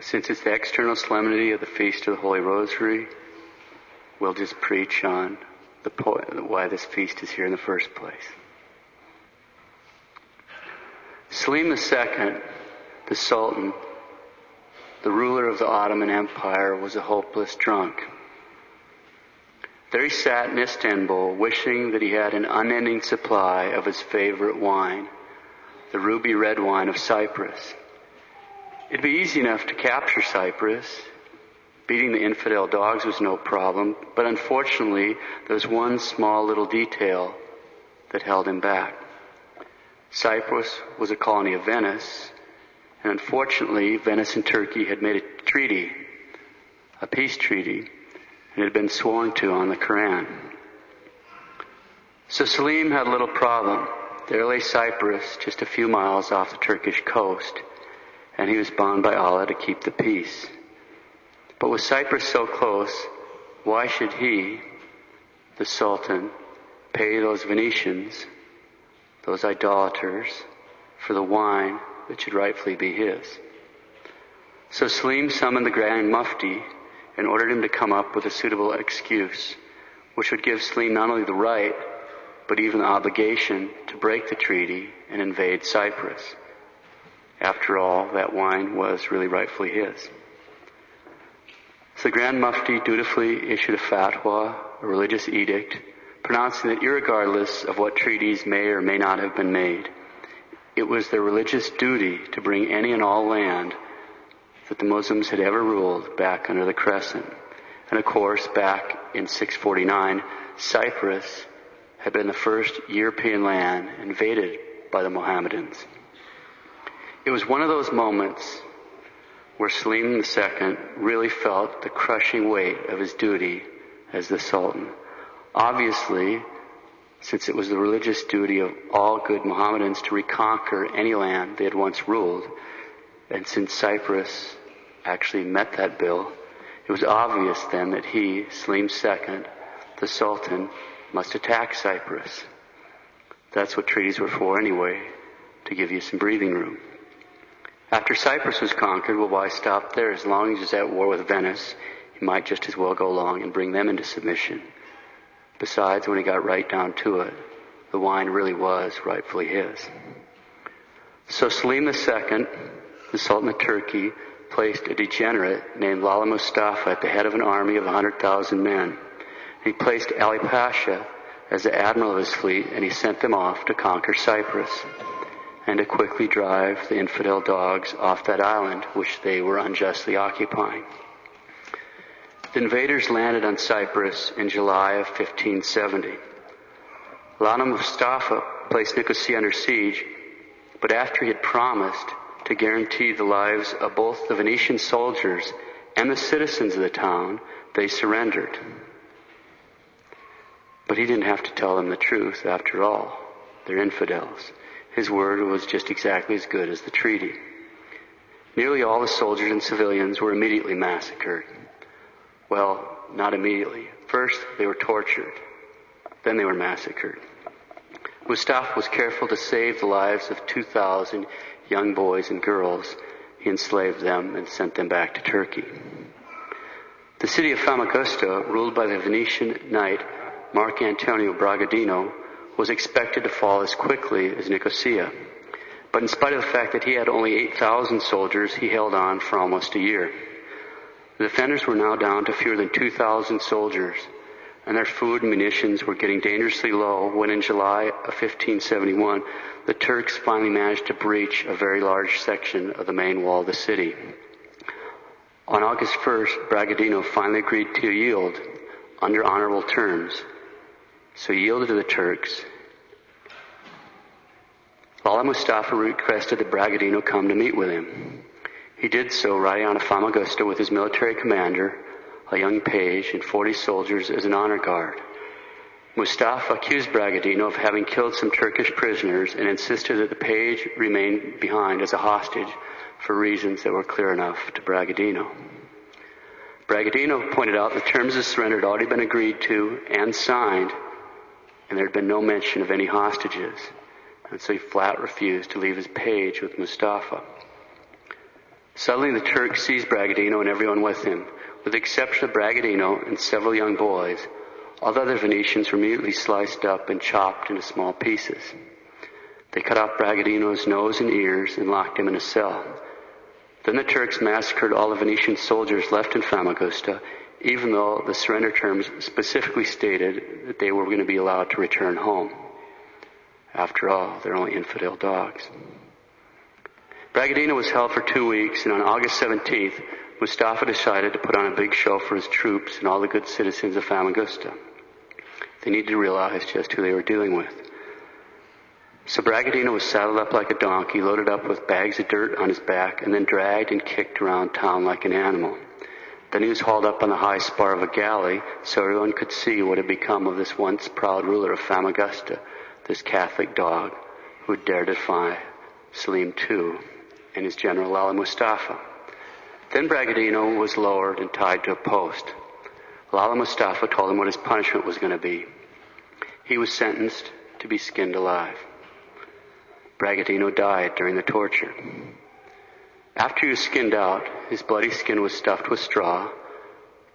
Since it's the external solemnity of the Feast of the Holy Rosary, we'll just preach on the point why this feast is here in the first place. Selim II, the Sultan, the ruler of the Ottoman Empire, was a hopeless drunk. There he sat in Istanbul, wishing that he had an unending supply of his favorite wine, the ruby red wine of Cyprus. It'd be easy enough to capture Cyprus. Beating the infidel dogs was no problem, but unfortunately, there was one small little detail that held him back. Cyprus was a colony of Venice, and unfortunately, Venice and Turkey had made a treaty, a peace treaty, and it had been sworn to on the Quran. So Selim had a little problem. There lay Cyprus, just a few miles off the Turkish coast, and he was bound by Allah to keep the peace. But with Cyprus so close, why should he, the Sultan, pay those Venetians, those idolaters, for the wine that should rightfully be his? So Selim summoned the Grand Mufti and ordered him to come up with a suitable excuse, which would give Selim not only the right, but even the obligation to break the treaty and invade Cyprus. After all, that wine was really rightfully his. So the Grand Mufti dutifully issued a fatwa, a religious edict, pronouncing that irregardless of what treaties may or may not have been made, it was their religious duty to bring any and all land that the Muslims had ever ruled back under the crescent. And of course, back in 649, Cyprus had been the first European land invaded by the Mohammedans. It was one of those moments where Selim II really felt the crushing weight of his duty as the Sultan. Obviously, since it was the religious duty of all good Mohammedans to reconquer any land they had once ruled, and since Cyprus actually met that bill, it was obvious then that he, Selim II, the Sultan, must attack Cyprus. That's what treaties were for anyway, to give you some breathing room. After Cyprus was conquered, well, why stop there? As long as he's at war with Venice, he might just as well go along and bring them into submission. Besides, when he got right down to it, the wine really was rightfully his. So Selim II, the Sultan of Turkey, placed a degenerate named Lala Mustafa at the head of an army of 100,000 men. He placed Ali Pasha as the admiral of his fleet, and he sent them off to conquer Cyprus and to quickly drive the infidel dogs off that island which they were unjustly occupying. The invaders landed on Cyprus in July of 1570. Lala Mustafa placed Nicosia under siege, but after he had promised to guarantee the lives of both the Venetian soldiers and the citizens of the town, they surrendered. But he didn't have to tell them the truth, after all. They're infidels. His word was just exactly as good as the treaty. Nearly all the soldiers and civilians were immediately massacred. Well, not immediately. First, they were tortured. Then they were massacred. Mustafa was careful to save the lives of 2,000 young boys and girls. He enslaved them and sent them back to Turkey. The city of Famagusta, ruled by the Venetian knight Marc Antonio Bragadino, was expected to fall as quickly as Nicosia. But in spite of the fact that he had only 8,000 soldiers, he held on for almost a year. The defenders were now down to fewer than 2,000 soldiers, and their food and munitions were getting dangerously low when in July of 1571, the Turks finally managed to breach a very large section of the main wall of the city. On August 1st, Bragadino finally agreed to yield under honorable terms. So he yielded to the Turks. Lala Mustafa requested that Bragadino come to meet with him. He did so riding on a Famagusta with his military commander, a young page, and 40 soldiers as an honor guard. Mustafa accused Bragadino of having killed some Turkish prisoners and insisted that the page remain behind as a hostage for reasons that were clear enough to Bragadino. Bragadino pointed out the terms of surrender had already been agreed to and signed, and there had been no mention of any hostages. And so he flat refused to leave his page with Mustafa. Suddenly the Turks seized Bragadino and everyone with him. With the exception of Bragadino and several young boys, all the other Venetians were immediately sliced up and chopped into small pieces. They cut off Bragadino's nose and ears and locked him in a cell. Then the Turks massacred all the Venetian soldiers left in Famagusta, even though the surrender terms specifically stated that they were going to be allowed to return home. After all, they're only infidel dogs. Bragadino was held for 2 weeks, and on August 17th, Mustafa decided to put on a big show for his troops and all the good citizens of Famagusta. They needed to realize just who they were dealing with. So Bragadino was saddled up like a donkey, loaded up with bags of dirt on his back, and then dragged and kicked around town like an animal. Then he was hauled up on the high spar of a galley so everyone could see what had become of this once proud ruler of Famagusta, this Catholic dog who had dared to defy Selim II and his general Lala Mustafa. Then Bragadino was lowered and tied to a post. Lala Mustafa told him what his punishment was going to be. He was sentenced to be skinned alive. Bragadino died during the torture. After he was skinned out, his bloody skin was stuffed with straw,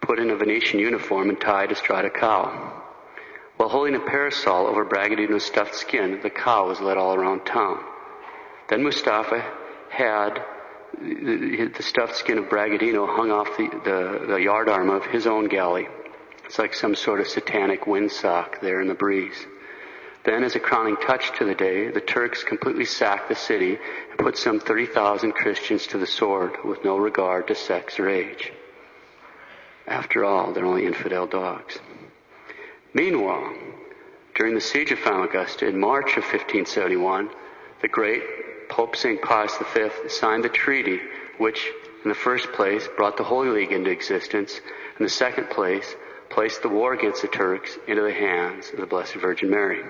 put in a Venetian uniform, and tied astride a cow. While holding a parasol over Bragadino's stuffed skin, the cow was led all around town. Then Mustafa had the stuffed skin of Bragadino hung off the yardarm of his own galley. It's like some sort of satanic windsock there in the breeze. Then, as a crowning touch to the day, the Turks completely sacked the city and put some 30,000 Christians to the sword with no regard to sex or age. After all, they're only infidel dogs. Meanwhile, during the siege of Famagusta in March of 1571, the great Pope St. Pius V signed the treaty which, in the first place, brought the Holy League into existence, and in the second place, placed the war against the Turks into the hands of the Blessed Virgin Mary.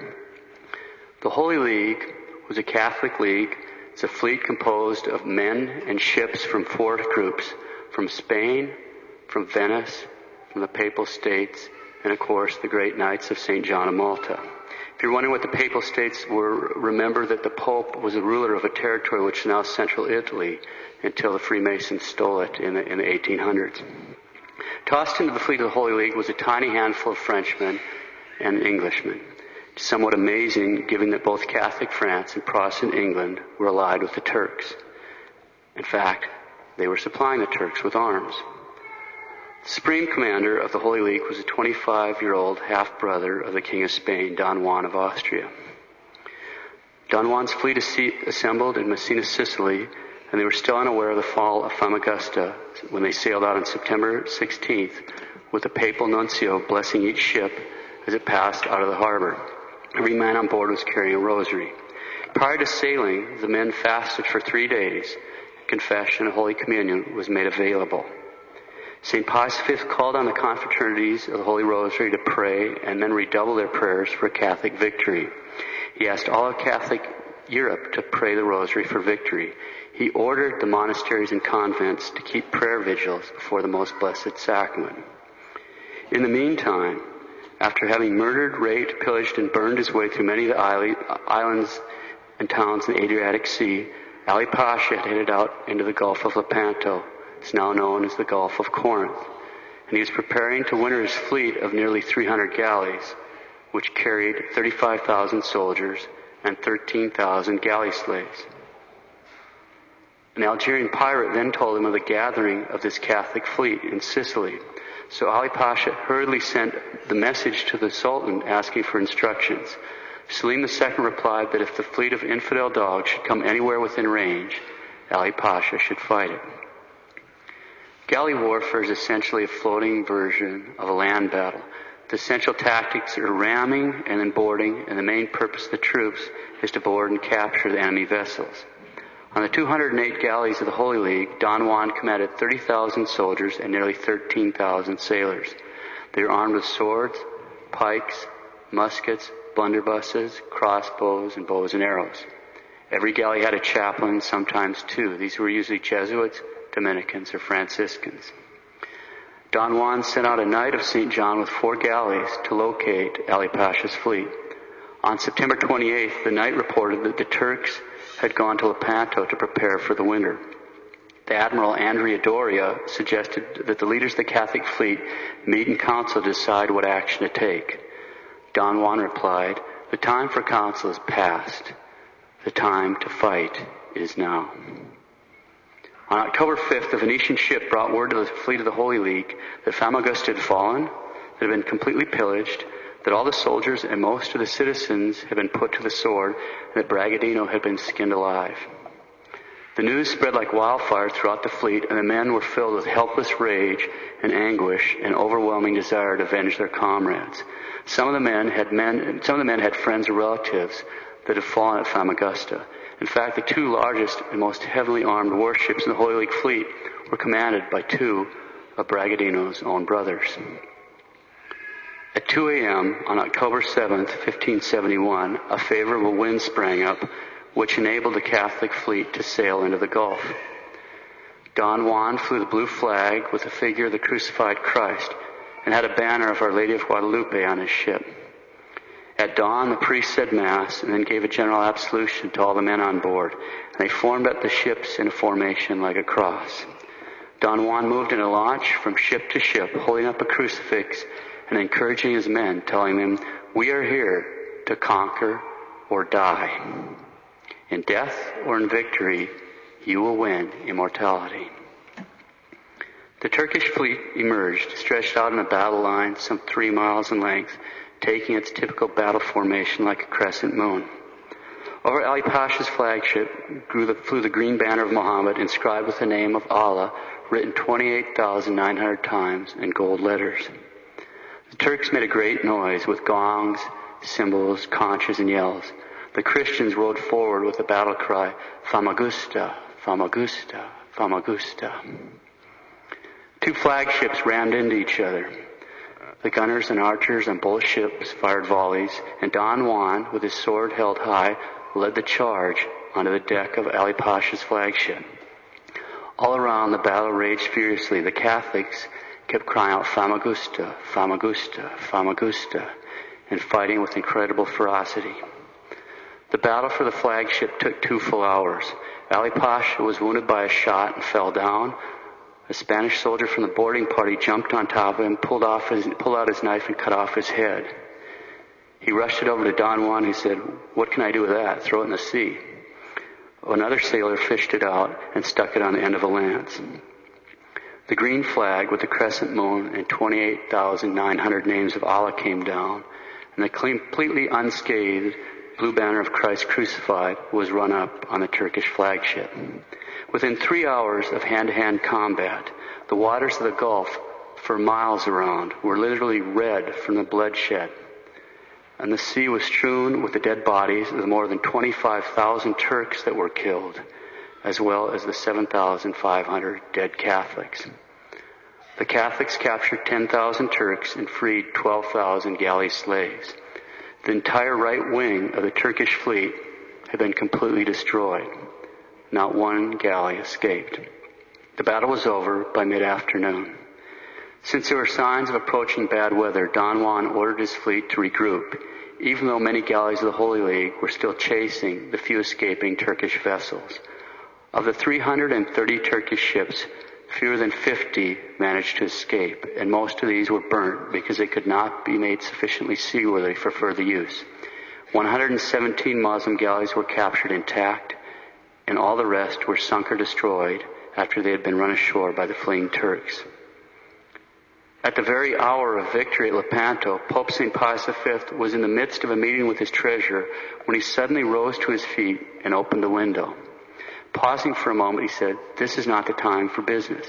The Holy League was a Catholic league. It's a fleet composed of men and ships from 4 groups, from Spain, from Venice, from the Papal States, and of course the great Knights of St. John of Malta. If you're wondering what the Papal States were, remember that the Pope was a ruler of a territory which is now central Italy until the Freemasons stole it in the 1800s. Tossed into the fleet of the Holy League was a tiny handful of Frenchmen and Englishmen. Somewhat amazing, given that both Catholic France and Protestant England were allied with the Turks. In fact, they were supplying the Turks with arms. The supreme commander of the Holy League was a 25-year-old half-brother of the King of Spain, Don Juan of Austria. Don Juan's fleet assembled in Messina, Sicily, and they were still unaware of the fall of Famagusta when they sailed out on September 16th with the papal nuncio blessing each ship as it passed out of the harbor. Every man on board was carrying a rosary. Prior to sailing, the men fasted for 3 days. Confession and Holy Communion was made available. St. Pius V called on the confraternities of the Holy Rosary to pray and then redouble their prayers for Catholic victory. He asked all of Catholic Europe to pray the Rosary for victory. He ordered the monasteries and convents to keep prayer vigils before the Most Blessed Sacrament. In the meantime, after having murdered, raped, pillaged, and burned his way through many of the islands and towns in the Adriatic Sea, Ali Pasha had headed out into the Gulf of Lepanto. It's now known as the Gulf of Corinth. And he was preparing to winter his fleet of nearly 300 galleys, which carried 35,000 soldiers and 13,000 galley slaves. An Algerian pirate then told him of the gathering of this Catholic fleet in Sicily. So Ali Pasha hurriedly sent the message to the Sultan asking for instructions. Selim II replied that if the fleet of infidel dogs should come anywhere within range, Ali Pasha should fight it. Galley warfare is essentially a floating version of a land battle. The essential tactics are ramming and then boarding, and the main purpose of the troops is to board and capture the enemy vessels. On the 208 galleys of the Holy League, Don Juan commanded 30,000 soldiers and nearly 13,000 sailors. They were armed with swords, pikes, muskets, blunderbusses, crossbows, and bows and arrows. Every galley had a chaplain, sometimes 2. These were usually Jesuits, Dominicans, or Franciscans. Don Juan sent out a Knight of St. John with 4 galleys to locate Ali Pasha's fleet. On September 28th, the Knight reported that the Turks had gone to Lepanto to prepare for the winter. The Admiral Andrea Doria suggested that the leaders of the Catholic fleet meet in council to decide what action to take. Don Juan replied, "The time for council is past. The time to fight is now." On October 5th, a Venetian ship brought word to the fleet of the Holy League that Famagusta had fallen, that had been completely pillaged, that all the soldiers and most of the citizens had been put to the sword, and that Bragadino had been skinned alive. The news spread like wildfire throughout the fleet, and the men were filled with helpless rage and anguish and overwhelming desire to avenge their comrades. Some of the men had friends or relatives that had fallen at Famagusta. In fact, the two largest and most heavily armed warships in the Holy League fleet were commanded by two of Bragadino's own brothers. At 2 a.m. on October 7th, 1571, a favorable wind sprang up, which enabled the Catholic fleet to sail into the Gulf. Don Juan flew the blue flag with the figure of the crucified Christ and had a banner of Our Lady of Guadalupe on his ship. At dawn, the priest said Mass and then gave a general absolution to all the men on board, and they formed up the ships in a formation like a cross. Don Juan moved in a launch from ship to ship, holding up a crucifix and encouraging his men, telling them, "We are here to conquer or die. In death or in victory, you will win immortality." The Turkish fleet emerged, stretched out in a battle line some 3 miles in length, taking its typical battle formation like a crescent moon. Over Ali Pasha's flagship flew the green banner of Muhammad, inscribed with the name of Allah, written 28,900 times in gold letters. The Turks made a great noise with gongs, cymbals, conches, and yells. The Christians rode forward with the battle cry, "Famagusta, Famagusta, Famagusta." Two flagships rammed into each other. The gunners and archers on both ships fired volleys, and Don Juan, with his sword held high, led the charge onto the deck of Ali Pasha's flagship. All around, the battle raged furiously. The Catholics kept crying out, "Famagusta, Famagusta, Famagusta," and fighting with incredible ferocity. The battle for the flagship took 2 full hours. Ali Pasha was wounded by a shot and fell down. A Spanish soldier from the boarding party jumped on top of him, pulled out his knife and cut off his head. He rushed it over to Don Juan, who said, "What can I do with that? Throw it in the sea." Another sailor fished it out and stuck it on the end of a lance. The green flag with the crescent moon and 28,900 names of Allah came down, and the completely unscathed blue banner of Christ crucified was run up on the Turkish flagship. Within 3 hours of hand-to-hand combat, the waters of the Gulf for miles around were literally red from the bloodshed, and the sea was strewn with the dead bodies of the more than 25,000 Turks that were killed, as well as the 7,500 dead Catholics. The Catholics captured 10,000 Turks and freed 12,000 galley slaves. The entire right wing of the Turkish fleet had been completely destroyed. Not one galley escaped. The battle was over by mid-afternoon. Since there were signs of approaching bad weather, Don Juan ordered his fleet to regroup, even though many galleys of the Holy League were still chasing the few escaping Turkish vessels. Of the 330 Turkish ships, fewer than 50 managed to escape, and most of these were burnt because they could not be made sufficiently seaworthy for further use. 117 Muslim galleys were captured intact, and all the rest were sunk or destroyed after they had been run ashore by the fleeing Turks. At the very hour of victory at Lepanto, Pope St. Pius V was in the midst of a meeting with his treasurer when he suddenly rose to his feet and opened the window. Pausing for a moment, he said, "This is not the time for business.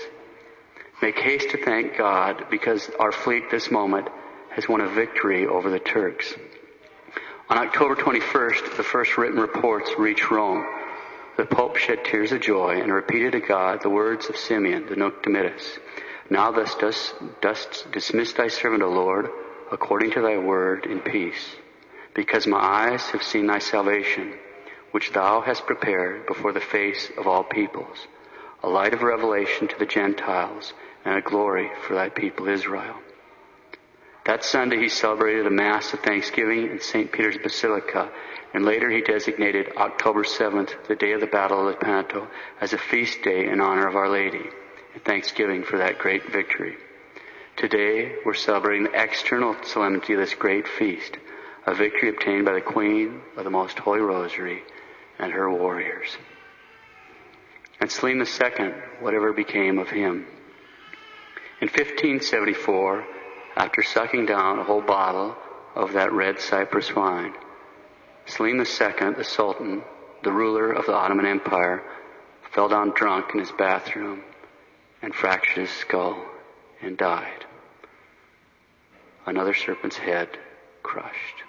Make haste to thank God, because our fleet this moment has won a victory over the Turks." On October 21st, the first written reports reached Rome. The Pope shed tears of joy and repeated to God the words of Simeon, the Nunc Dimittis. "Now thus dost dismiss thy servant, O Lord, according to thy word, in peace, because my eyes have seen thy salvation, which thou hast prepared before the face of all peoples, a light of revelation to the Gentiles and a glory for thy people Israel." That Sunday he celebrated a Mass of Thanksgiving in St. Peter's Basilica, and later he designated October 7th, the day of the Battle of Lepanto, as a feast day in honor of Our Lady, and thanksgiving for that great victory. Today we're celebrating the external solemnity of this great feast, a victory obtained by the Queen of the Most Holy Rosary and her warriors. And Selim II, whatever became of him. In 1574, after sucking down a whole bottle of that red Cyprus wine, Selim II, the Sultan, the ruler of the Ottoman Empire, fell down drunk in his bathroom and fractured his skull and died. Another serpent's head crushed.